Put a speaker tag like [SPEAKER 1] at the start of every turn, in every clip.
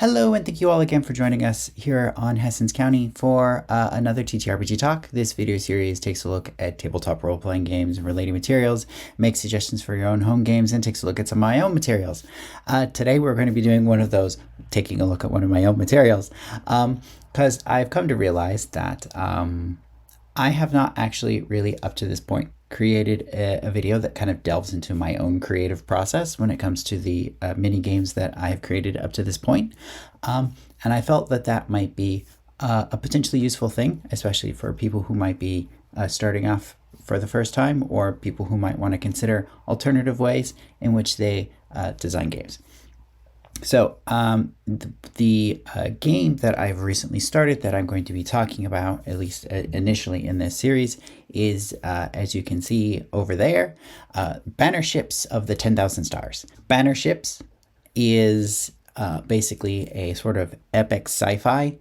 [SPEAKER 1] Hello, and thank you all again for joining us here on Hessens County for another TTRPG Talk. This video series takes a look at tabletop role-playing games and related materials, makes suggestions for your own home games, and takes a look at some of my own materials. Today we're going to be doing one of those, taking a look at one of my own materials, because I've come to realize that I have not actually really up to this point created a video that kind of delves into my own creative process when it comes to the mini games that I have created up to this point. And I felt that that might be a potentially useful thing, especially for people who might be starting off for the first time, or people who might want to consider alternative ways in which they design games. So the game that I've recently started that I'm going to be talking about, at least initially in this series, is, as you can see over there, Bannerships of the 10,000 Stars. Bannerships is basically a sort of epic sci-fi,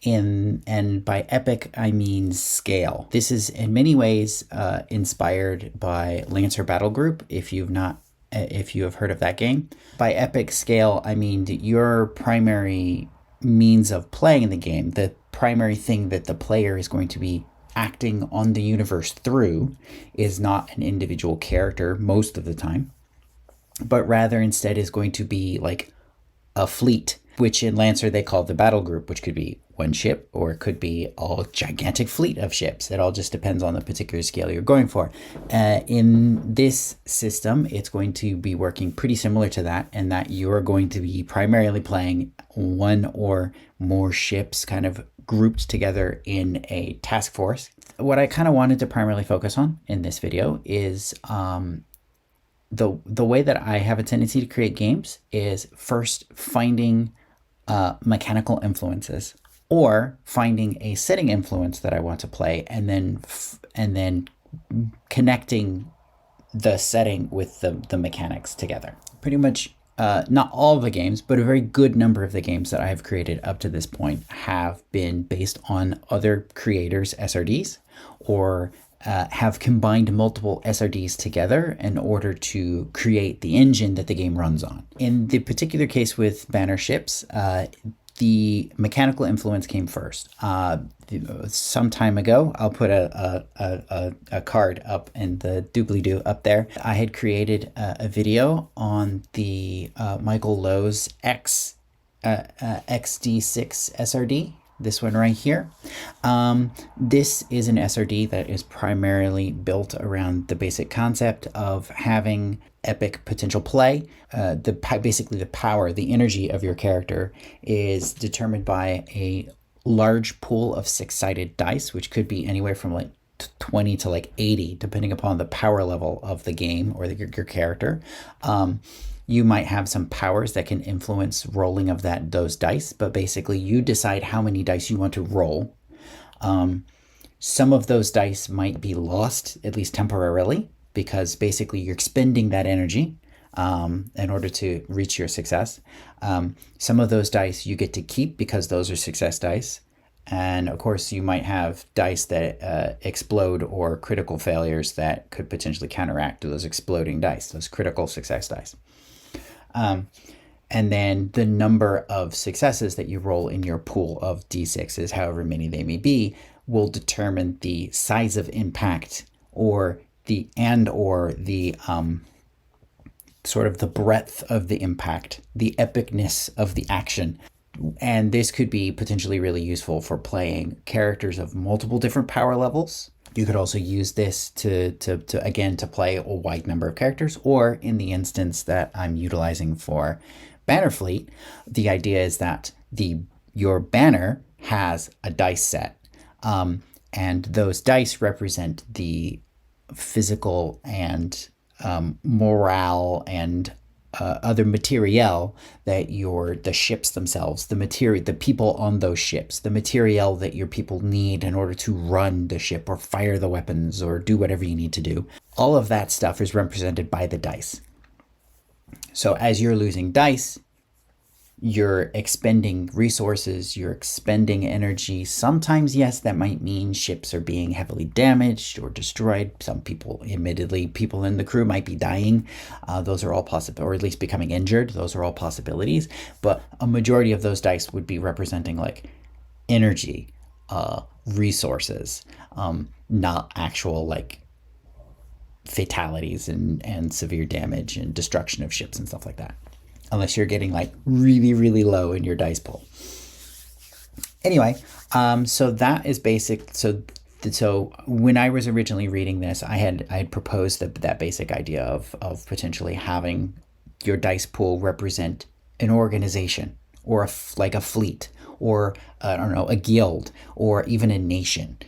[SPEAKER 1] and by epic I mean scale. This is in many ways inspired by Lancer Battle Group, if you have heard of that game. By epic scale, I mean that your primary means of playing the game, the primary thing that the player is going to be acting on the universe through, is not an individual character most of the time, but rather instead is going to be like a fleet, which in Lancer they call the battle group, which could be one ship or it could be a gigantic fleet of ships. It all just depends on the particular scale you're going for. In this system, it's going to be working pretty similar to that, in that you're going to be primarily playing one or more ships kind of grouped together in a task force. What I kind of wanted to primarily focus on in this video is the way that I have a tendency to create games is first finding mechanical influences, or finding a setting influence that I want to play, and then connecting the setting with the mechanics together. Pretty much not all of the games, but a very good number of the games that I have created up to this point have been based on other creators' SRDs, or have combined multiple SRDs together in order to create the engine that the game runs on. In the particular case with Bannerships, the mechanical influence came first. Some time ago, I'll put a card up in the doobly-doo up there. I had created a video on the Michael Lowe's XD6 SRD. This one right here. This is an SRD that is primarily built around the basic concept of having epic potential play. Basically the power, the energy of your character is determined by a large pool of 6-sided dice, which could be anywhere from like 20 to like 80, depending upon the power level of the game or your character. You might have some powers that can influence rolling of those dice, but basically you decide how many dice you want to roll. Some of those dice might be lost, at least temporarily, because basically you're expending that energy in order to reach your success. Some of those dice you get to keep because those are success dice. And of course you might have dice that explode, or critical failures that could potentially counteract those exploding dice, those critical success dice. And then the number of successes that you roll in your pool of D6s, however many they may be, will determine the size of impact, or the sort of the breadth of the impact, the epicness of the action. And this could be potentially really useful for playing characters of multiple different power levels. You could also use this to play a wide number of characters, or in the instance that I'm utilizing for Bannerfleet, the idea is that your banner has a dice set, and those dice represent the physical and morale and other materiel that the ships themselves, the people on those ships, the materiel that your people need in order to run the ship or fire the weapons or do whatever you need to do. All of that stuff is represented by the dice. So as you're losing dice, you're expending resources, you're expending energy. Sometimes, yes, that might mean ships are being heavily damaged or destroyed. Some people, admittedly, people in the crew might be dying. Those are all possible, or at least becoming injured. Those are all possibilities. But a majority of those dice would be representing like energy, resources, not actual like fatalities and severe damage and destruction of ships and stuff like that, unless you're getting like really, really low in your dice pool. Anyway, so that is basic. So when I was originally reading this, I had proposed that basic idea of potentially having your dice pool represent an organization or like a fleet or I don't know, a guild or even a nation.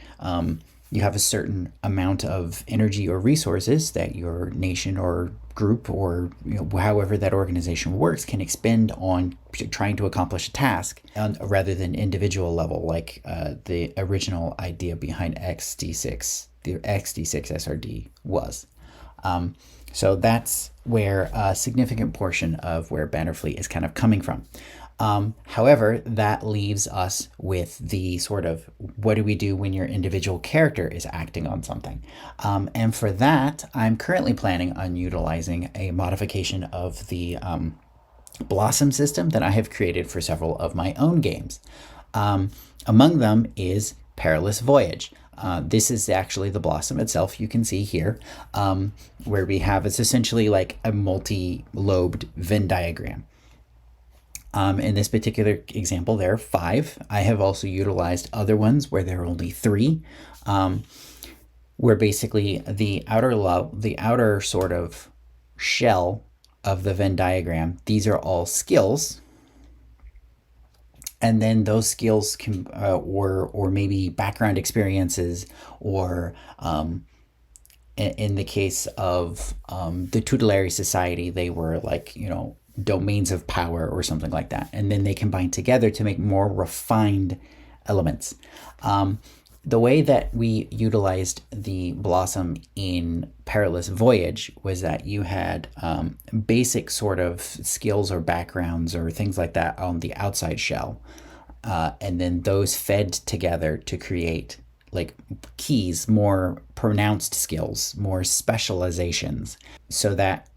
[SPEAKER 1] You have a certain amount of energy or resources that your nation or group or however that organization works can expend on trying to accomplish a task rather than individual level, like the original idea behind XD6, the XD6 SRD was. So that's where a significant portion of where Bannerfleet is kind of coming from. However, that leaves us with the sort of what do we do when your individual character is acting on something? And for that, I'm currently planning on utilizing a modification of the Blossom system that I have created for several of my own games. Among them is Perilous Voyage. This is actually the Blossom itself, you can see here, where we have, it's essentially like a multi-lobed Venn diagram. In this particular example, there are 5. I have also utilized other ones where there are only 3, where basically the outer sort of shell of the Venn diagram, these are all skills. And then those skills can, or maybe background experiences, or in the case of the Tutelary Society, they were like, domains of power or something like that. And then they combine together to make more refined elements. The way that we utilized the Blossom in Perilous Voyage was that you had basic sort of skills or backgrounds or things like that on the outside shell. And then those fed together to create like keys, more pronounced skills, more specializations, so that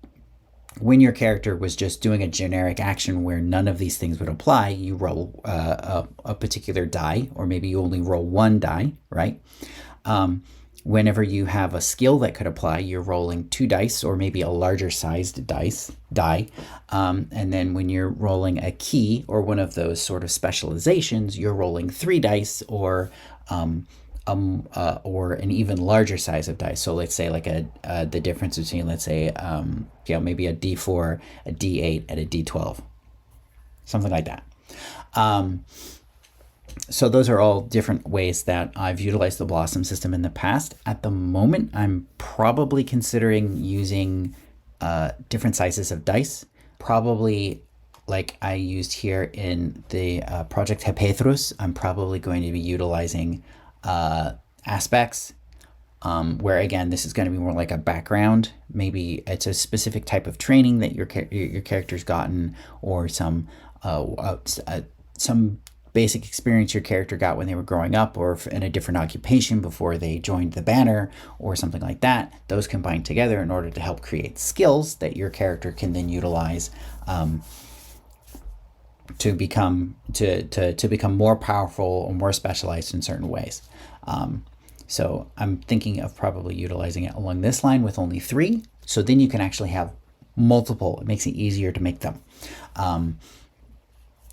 [SPEAKER 1] when your character was just doing a generic action where none of these things would apply, you roll a particular die, or maybe you only roll 1 die, right? Whenever you have a skill that could apply, you're rolling 2 dice, or maybe a larger sized die. And then when you're rolling a key or one of those sort of specializations, you're rolling 3 dice, or an even larger size of dice. So let's say like the difference between, let's say, maybe a D4, a D8, and a D12, something like that. So those are all different ways that I've utilized the Blossom system in the past. At the moment, I'm probably considering using different sizes of dice, probably like I used here in the Project Hephaestus. I'm probably going to be utilizing aspects, where again, this is going to be more like a background. Maybe it's a specific type of training that your character's gotten, or some basic experience your character got when they were growing up, or in a different occupation before they joined the banner, or something like that. Those combine together in order to help create skills that your character can then utilize to become more powerful or more specialized in certain ways. So I'm thinking of probably utilizing it along this line with only 3. So then you can actually have multiple. It makes it easier to make them.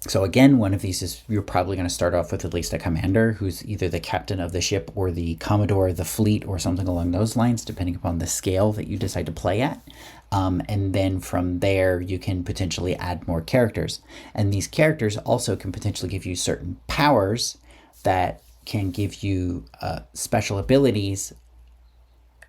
[SPEAKER 1] So again, one of these is, you're probably going to start off with at least a commander who's either the captain of the ship or the commodore of the fleet or something along those lines, depending upon the scale that you decide to play at. And then from there, you can potentially add more characters. And these characters also can potentially give you certain powers that can give you special abilities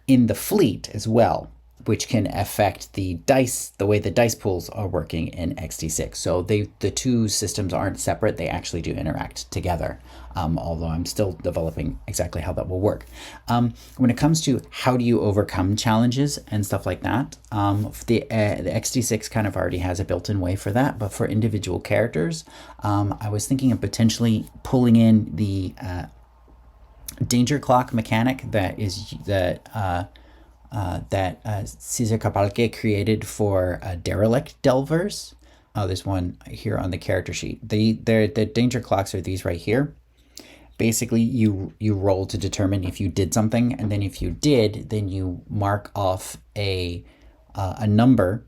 [SPEAKER 1] in the fleet as well. which can affect the dice, the way the dice pools are working in XD6. So the two systems aren't separate, they actually do interact together, although I'm still developing exactly how that will work. When it comes to how do you overcome challenges and stuff like that, the XD6 kind of already has a built-in way for that, but for individual characters, I was thinking of potentially pulling in the danger clock mechanic that Cesar Capalque created for derelict delvers. There's one here on the character sheet. The danger clocks are these right here. Basically, you roll to determine if you did something, and then if you did, then you mark off a number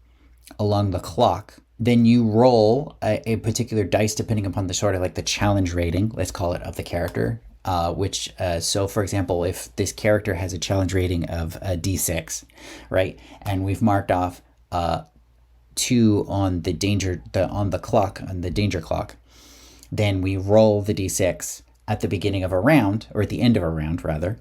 [SPEAKER 1] along the clock. Then you roll a particular dice depending upon the sort of like the challenge rating, let's call it, of the character. So for example, if this character has a challenge rating of a D6, right, and we've marked off 2 on the danger clock, then we roll the D6 at the beginning of a round, or at the end of a round rather,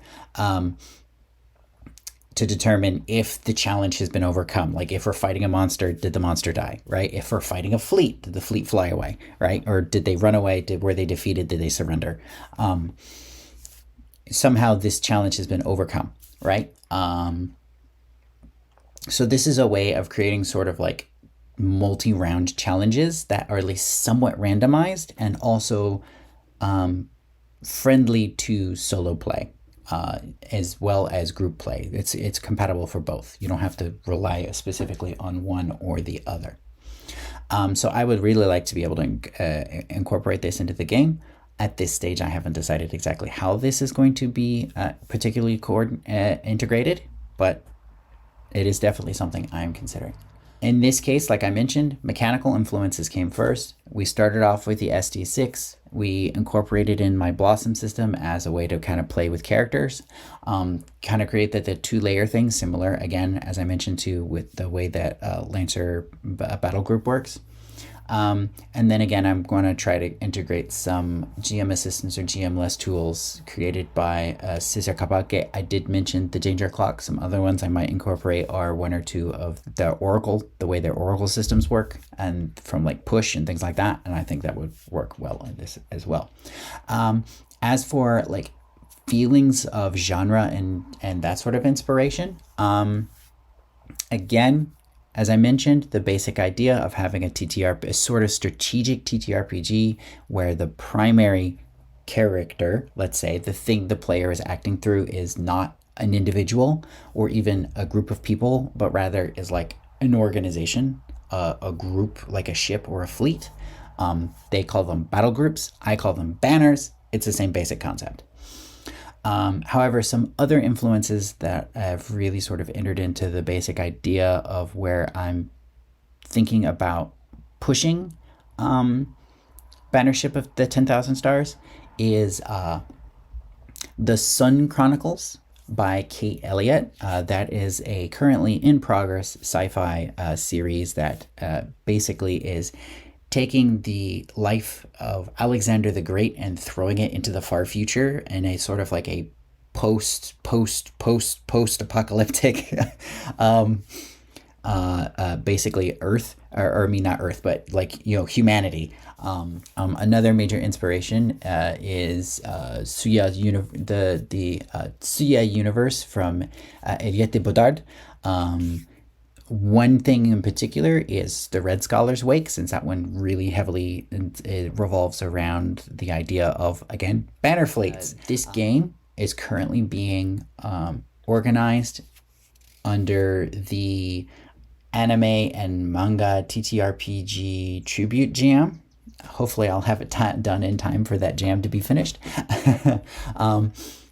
[SPEAKER 1] to determine if the challenge has been overcome. Like if we're fighting a monster, did the monster die, right? If we're fighting a fleet, did the fleet fly away, right? Or did they run away? Were they defeated? Did they surrender? Somehow this challenge has been overcome, right? So this is a way of creating sort of like multi-round challenges that are at least somewhat randomized and also friendly to solo play. As well as group play. It's compatible for both. You don't have to rely specifically on one or the other. So I would really like to be able to incorporate this into the game. At this stage, I haven't decided exactly how this is going to be particularly integrated, but it is definitely something I'm considering. In this case, like I mentioned, mechanical influences came first. We started off with the SD6. We incorporated in my Blossom system as a way to kind of play with characters, kind of create the 2-layer thing, similar, again, as I mentioned to with the way that Lancer Battle Group works. And then again, I'm going to try to integrate some GM assistance or GM-less tools created by Cesar Capalque. I did mention the Danger Clock. Some other ones I might incorporate are 1 or 2 of the Oracle, the way their Oracle systems work, and from like push and things like that. And I think that would work well in this as well. As for like feelings of genre and that sort of inspiration, again, as I mentioned, the basic idea of having a sort of strategic TTRPG where the primary character, let's say, the thing the player is acting through is not an individual or even a group of people, but rather is like an organization, a group, like a ship or a fleet. They call them battle groups. I call them banners. It's the same basic concept. However, some other influences that have really sort of entered into the basic idea of where I'm thinking about pushing Bannership of the 10,000 Stars is The Sun Chronicles by Kate Elliott. That is a currently in progress sci-fi series that basically is taking the life of Alexander the Great and throwing it into the far future in a sort of like a post-apocalyptic basically Earth, or I mean not Earth, but like, you know, humanity. Another major inspiration is Suya Suya universe from Henriette Bodard. One thing in particular is the Red Scholar's Wake, since that one really heavily it revolves around the idea of, again, banner fleets. This game is currently being organized under the anime and manga TTRPG tribute jam. Hopefully I'll have it done in time for that jam to be finished.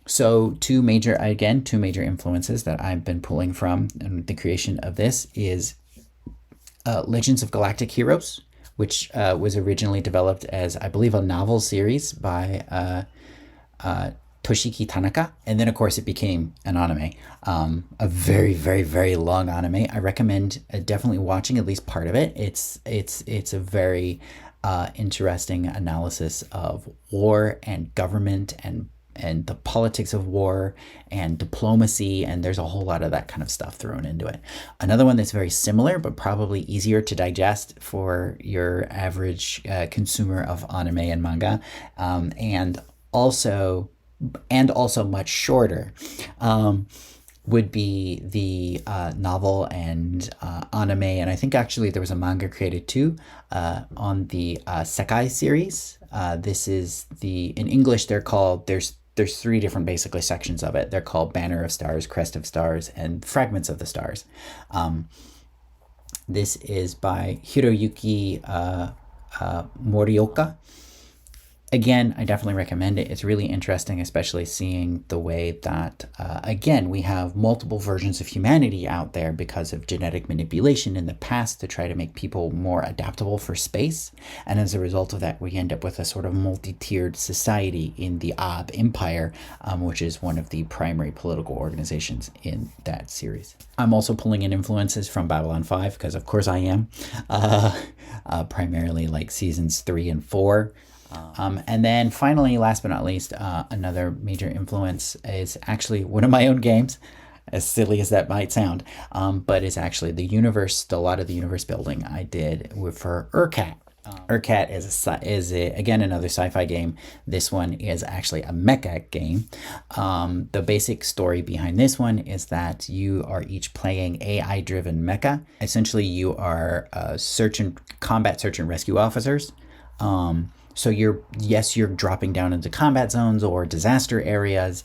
[SPEAKER 1] So two major influences that I've been pulling from in the creation of this is Legends of Galactic Heroes, which was originally developed as, I believe, a novel series by Toshiki Tanaka. And then, of course, it became an anime, a very, very, very long anime. I recommend definitely watching at least part of it. It's a very interesting analysis of war and government and and the politics of war and diplomacy, and there's a whole lot of that kind of stuff thrown into it. Another one that's very similar but probably easier to digest for your average consumer of anime and manga, and also much shorter, would be the novel and anime, and I think actually there was a manga created too, on the Sekai series. This is in English they're called, there's three different basically sections of it. They're called Banner of Stars, Crest of Stars, and Fragments of the Stars. This is by Hiroyuki Morioka. Again, I definitely recommend it. It's really interesting, especially seeing the way that, again, we have multiple versions of humanity out there because of genetic manipulation in the past to try to make people more adaptable for space. And as a result of that, we end up with a sort of multi-tiered society in the Ab Empire, which is one of the primary political organizations in that series. I'm also pulling in influences from Babylon 5, because of course I am, primarily like seasons 3 and 4. And then finally, last but not least, another major influence is actually one of my own games, as silly as that might sound, but it's actually a lot of the universe building I did for Urkat. Urkat is again another sci-fi game. This one is actually a mecha game. The basic story behind this one is that you are each playing AI-driven mecha. Essentially, you are combat search and rescue officers. So you're dropping down into combat zones or disaster areas.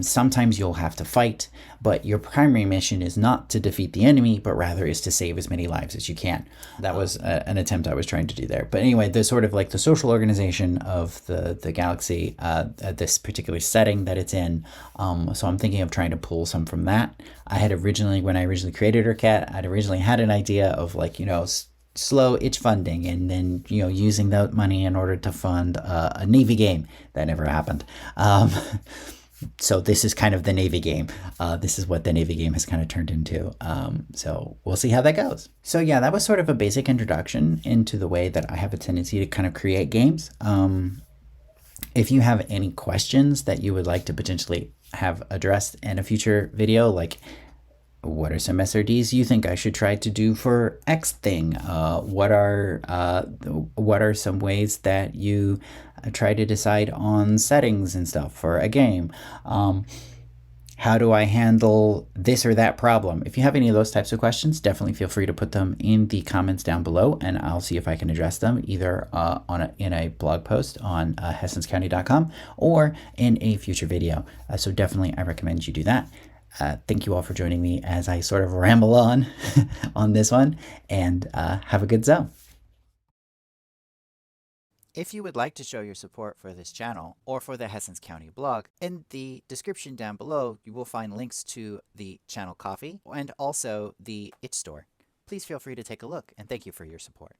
[SPEAKER 1] Sometimes you'll have to fight, but your primary mission is not to defeat the enemy, but rather is to save as many lives as you can. That was an attempt I was trying to do there. But anyway, the sort of like the social organization of the galaxy, this particular setting that it's in. So I'm thinking of trying to pull some from that. When I originally created Urkat, I'd originally had an idea of like, slow itch funding, and then using that money in order to fund a Navy game. That never happened. So this is kind of the Navy game. This is what the Navy game has kind of turned into. So we'll see how that goes. So yeah, that was sort of a basic introduction into the way that I have a tendency to kind of create games. If you have any questions that you would like to potentially have addressed in a future video, like what are some SRDs you think I should try to do for X thing? What are some ways that you try to decide on settings and stuff for a game? How do I handle this or that problem? If you have any of those types of questions, definitely feel free to put them in the comments down below, and I'll see if I can address them either in a blog post on hessinscounty.com or in a future video. So definitely I recommend you do that. Thank you all for joining me as I sort of ramble on on this one, and have a good zone. If you would like to show your support for this channel or for the Hessins County blog, in the description down below you will find links to the channel coffee and also the itch store. Please feel free to take a look, and thank you for your support.